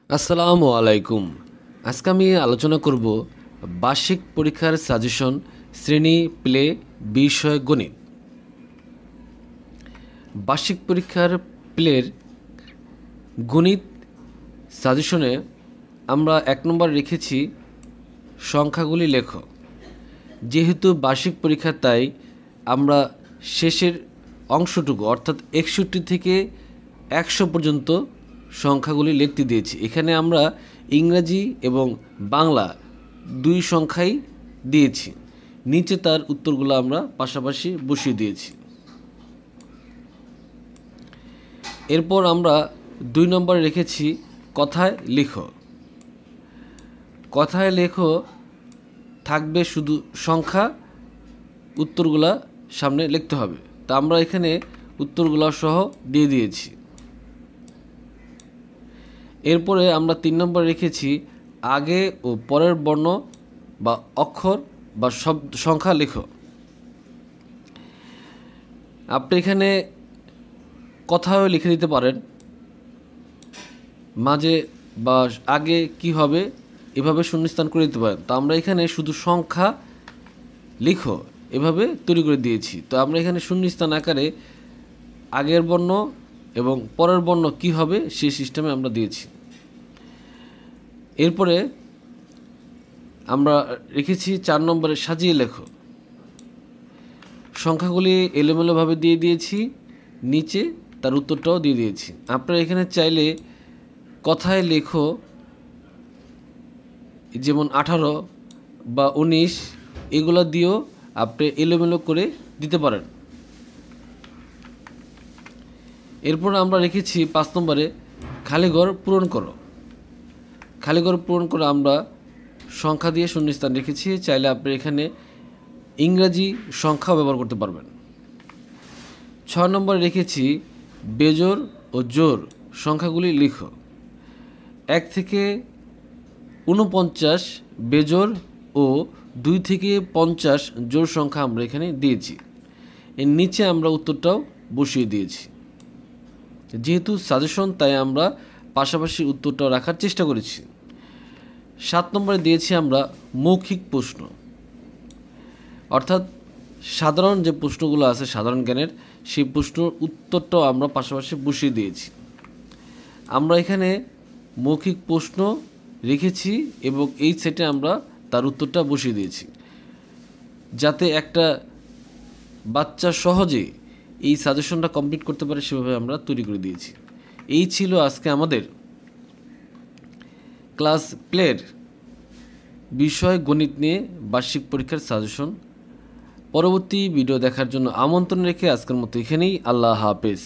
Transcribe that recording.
আসসালামু আলাইকুম। আজকে আমি আলোচনা করব বার্ষিক পরীক্ষার সাজেশন শ্রেণী প্লে বিষয় গণিত। বার্ষিক পরীক্ষার প্লের গণিত সাজেশনে আমরা ১ নম্বর রেখেছি সংখ্যাগুলি লেখো। যেহেতু বার্ষিক পরীক্ষা তাই আমরা শেষের অংশটুকু অর্থাৎ ৬১ থেকে ১০০ পর্যন্ত সংখ্যাগুলি লিখতে দিয়েছি। এখানে আমরা ইংরাজি এবং বাংলা দুই সংখ্যাই দিয়েছি। নিচে তার উত্তরগুলো আমরা পাশাপাশি বসিয়ে দিয়েছি। এরপর আমরা ২ নম্বরে রেখেছি কথায় লিখো। কথায় লেখো থাকবে শুধু সংখ্যা, উত্তরগুলা সামনে লিখতে হবে। তা আমরা এখানে উত্তরগুলা সহ দিয়ে দিয়েছি। এরপরে আমরা ৩ নম্বরে রেখেছি আগে ও পরের বর্ণ বা অক্ষর বা শব্দ সংখ্যা লেখো। আপনি এখানে কথাও লিখে দিতে পারেন, মাঝে বা আগে কি হবে এভাবে শূন্যস্থান করে দিতে পারেন। তো আমরা এখানে শুধু সংখ্যা লিখো এভাবে তৈরি করে দিয়েছি। তো আমরা এখানে শূন্যস্থান আকারে আগের বর্ণ এবং পরের বর্ণ কি হবে সেই সিস্টেমে আমরা দিয়েছি। এরপরে আমরা রেখেছি ৪ নম্বরে সাজিয়ে লেখো। সংখ্যাগুলি এলোমেলোভাবে দিয়ে দিয়েছি, নিচে তার উত্তরটাও দিয়ে দিয়েছি। আপনারা এখানে চাইলে কথায় লেখো যেমন ১৮ বা ১৯ এগুলো দিয়েও আপনি এলোমেলো করে দিতে পারেন। এরপর আমরা রেখেছি ৫ নম্বরে খালিঘর পূরণ করো। খালিঘর পূরণ করে আমরা সংখ্যা দিয়ে শূন্যস্থান রেখেছি। চাইলে আপনি এখানে ইংরাজি সংখ্যাও ব্যবহার করতে পারবেন। ৬ নম্বরে রেখেছি বেজোড় ও জোড় সংখ্যাগুলি লিখো। ১ থেকে ৪৯ বেজোড় ও ২ থেকে ৫০ জোড় সংখ্যা আমরা এখানে দিয়েছি। এর নিচে আমরা উত্তরটাও বসিয়ে দিয়েছি। যেহেতু সাজেশন তাই আমরা পাশাপাশি উত্তরটাও রাখার চেষ্টা করেছি। ৭ নম্বরে দিয়েছি আমরা মৌখিক প্রশ্ন, অর্থাৎ সাধারণ যে প্রশ্নগুলো আছে সাধারণ জ্ঞানের সেই প্রশ্নের উত্তরটাও আমরা পাশাপাশি বসিয়ে দিয়েছি। আমরা এখানে মৌখিক প্রশ্ন রেখেছি এবং এই সেটে আমরা তার উত্তরটা বসিয়ে দিয়েছি, যাতে একটা বাচ্চা সহজে এই সাজেশনটা কমপ্লিট করতে পারে সেভাবে আমরা তৈরি করে দিয়েছি। এই ছিল আজকে আমাদের ক্লাস প্লের বিষয় গণিত নিয়ে বার্ষিক পরীক্ষার সাজেশন। পরবর্তী ভিডিও দেখার জন্য আমন্ত্রণ রেখে আজকের মতো এখানেই। আল্লাহ হাফেজ।